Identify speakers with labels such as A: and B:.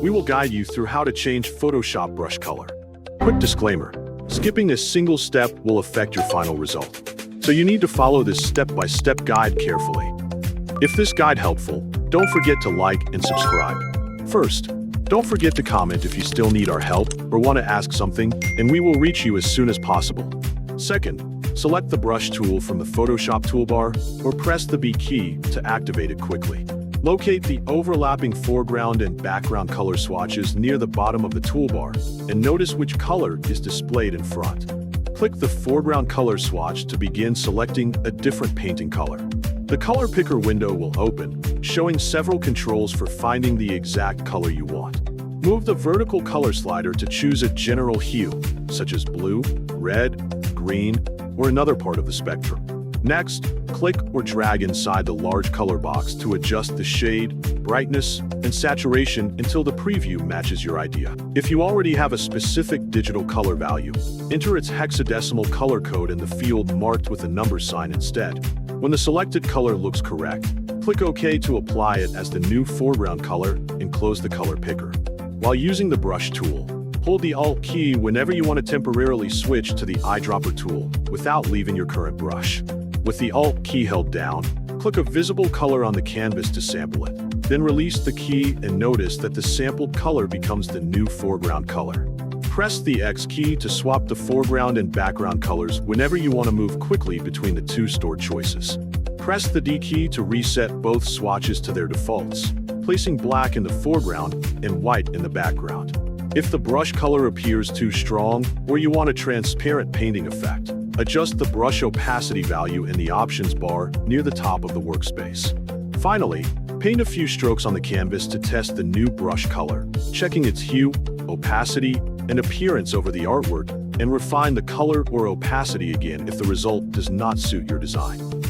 A: we will guide you through how to change Photoshop brush color. Quick disclaimer, skipping a single step will affect your final result, so you need to follow this step-by-step guide carefully. If this guide helpful, don't forget to like and subscribe. First, don't forget to comment if you still need our help or want to ask something, and we will reach you as soon as possible. Second, select the brush tool from the Photoshop toolbar or press the B key to activate it quickly. Locate the overlapping foreground and background color swatches near the bottom of the toolbar and notice which color is displayed in front. Click the foreground color swatch to begin selecting a different painting color. The color picker window will open, showing several controls for finding the exact color you want. Move the vertical color slider to choose a general hue, such as blue, red, green, or another part of the spectrum. Next, click or drag inside the large color box to adjust the shade, brightness, and saturation until the preview matches your idea. If you already have a specific digital color value, enter its hexadecimal color code in the field marked with a number sign instead. When the selected color looks correct, click OK to apply it as the new foreground color and close the color picker. While using the brush tool, hold the Alt key whenever you want to temporarily switch to the eyedropper tool without leaving your current brush. With the Alt key held down, click a visible color on the canvas to sample it. Then release the key and notice that the sampled color becomes the new foreground color. Press the X key to swap the foreground and background colors whenever you want to move quickly between the two stored choices. Press the D key to reset both swatches to their defaults, placing black in the foreground and white in the background. If the brush color appears too strong or you want a transparent painting effect, adjust the brush opacity value in the options bar near the top of the workspace. Finally, paint a few strokes on the canvas to test the new brush color, checking its hue, opacity, and appearance over the artwork, and refine the color or opacity again if the result does not suit your design.